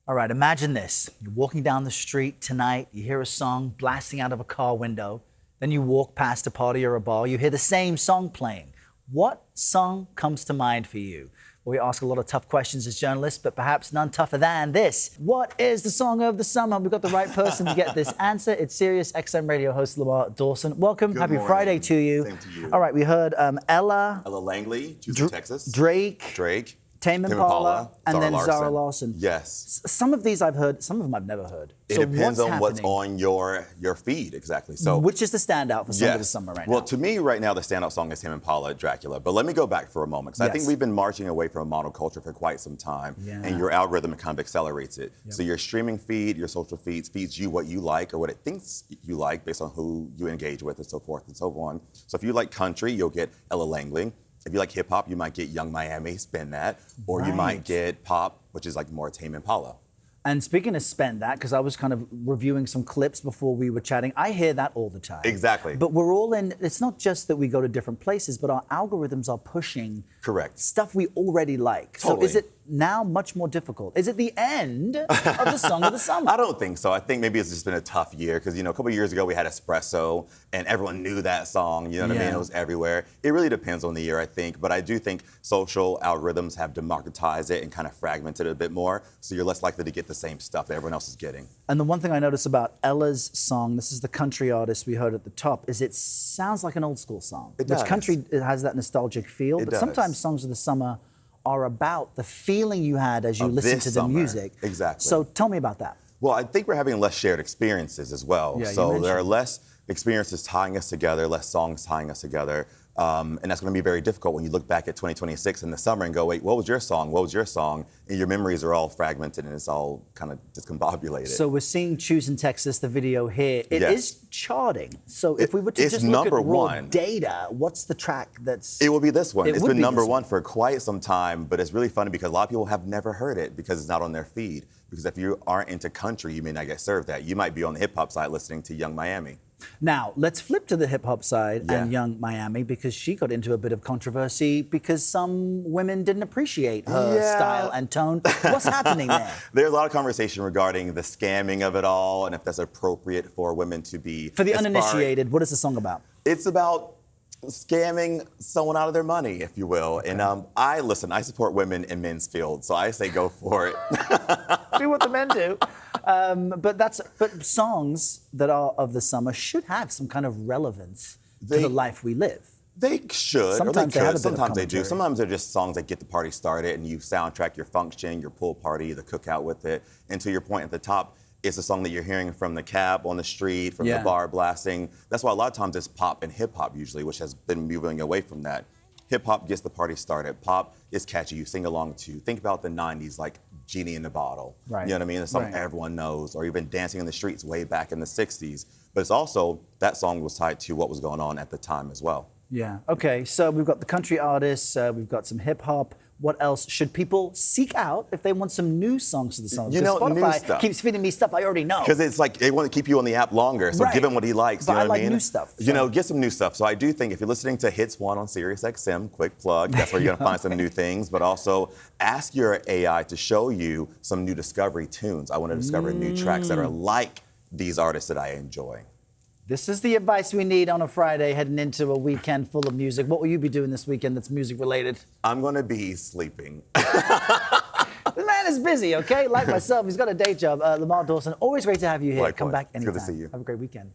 All right, imagine this. You're walking down the street tonight, you hear a song blasting out of a car window, then you walk past a party or a bar, you hear the same song playing. What song comes to mind for you? Well, we ask a lot of tough questions as journalists, but perhaps none tougher than this. What is the song of the summer? We've got the right person to get this answer. It's SiriusXM radio host Lamar Dawson. Welcome. Good Happy morning. Friday to you. Same to you. All right, we heard Ella Langley, Houston, Texas. Drake. Tame Impala, and then Zara Larson. Yes. Some of these I've heard, some of them I've never heard. It So depends on what's happening? on your feed, exactly. So, Which is the standout for Song of the yes. Summer right Well, now? to me, right now, the standout song is Tame Impala, Dracula. But let me go back for a moment, because I think Yes. we've been marching away from a monoculture for quite some time, Yeah. and your algorithm kind of accelerates it. So your streaming feed, your social feeds, feeds you what you like or what it thinks you like based on who you engage with and so forth and so on. So if you like country, you'll get Ella Langley. If you like hip hop, you might get Young Miami, Spin That, or you might Right. get pop, which is like more Tame Impala. And speaking of Spend That, because I was kind of reviewing some clips before we were chatting, I hear that all the time. Exactly. But we're all in, it's not just that we go to different places, but our algorithms are pushing Correct. stuff we already like. Totally. So is it now much more difficult? Is it the end of the Song of the Summer? I don't think so. I think maybe it's just been a tough year because, a couple of years ago we had Espresso and everyone knew that song, you know what I mean? Yeah. It was everywhere. It really depends on the year, I think. But I do think social algorithms have democratized it and kind of fragmented it a bit more. So you're less likely to get the same stuff that everyone else is getting. And the one thing I noticed about Ella's song, this is the country artist we heard at the top, is it sounds like an old school song. It does. Which country has that nostalgic feel, It but does. sometimes songs of the summer are about the feeling you had as you Of listened this to the summer. music. Exactly. So tell me about that. Well, I think we're having less shared experiences as well. Yeah, you so there are mentioned. less experiences tying us together, less songs tying us together. And that's going to be very difficult when you look back at 2026 in the summer and go, wait, what was your song? What was your song? And your memories are all fragmented and it's all kind of discombobulated. So we're seeing Choosing Texas, the video here. It Yes. is charting. So if we were to It's just look at number raw one. data, what's the track that's... It will be this one. It It's would been be number this one for quite some time, but it's really funny because a lot of people have never heard it because it's not on their feed. Because if you aren't into country, you may not get served that. You might be on the hip hop side listening to Young Miami. Now, let's flip to the hip hop side Yeah. and Young Miami, because she got into a bit of controversy because some women didn't appreciate her Yeah. style and tone. What's happening there? There's a lot of conversation regarding the scamming of it all and if that's appropriate for women to be For the aspiring. uninitiated, what is the song about? It's about scamming someone out of their money, if you will. And I support women in men's fields, so I say go for it. Do what the men do. But songs that are of the summer should have some kind of relevance to the life we live. They should, Sometimes they or have a they bit of could. Sometimes they do. commentary. Sometimes they're just songs that get the party started and you soundtrack your function, your pool party, the cookout with it. And to your point at the top, it's a song that you're hearing from the cab on the street, from Yeah. the bar blasting. That's why a lot of times it's pop and hip hop usually, which has been moving away from that. Hip hop gets the party started. Pop is catchy. You sing along to. Think about the 90s, like Genie in the Bottle. Right. You know what I mean? It's something Right. everyone knows. Or even Dancing in the Streets way back in the 60s. But it's also, that song was tied to what was going on at the time as well. Yeah. Okay. So we've got the country artists. We've got some hip hop. What else should people seek out if they want some new songs to the song? You know, Because new Spotify stuff. keeps feeding me stuff I already know. Because it's like they want to keep you on the app longer, so Right. give him what he likes. But You know I what like I mean? new stuff, You so- know, get some new stuff. So I do think if you're listening to Hits One on SiriusXM, quick plug, that's where you're gonna find some new things. But also ask your AI to show you some new discovery tunes. I want to discover new tracks that are like these artists that I enjoy. This is the advice we need on a Friday heading into a weekend full of music. What will you be doing this weekend that's music related? I'm gonna be sleeping. The man is busy, okay? Like myself, he's got a day job. Lamar Dawson, always great to have you here. Likewise. Come back It's good anytime. to see you. Have a great weekend.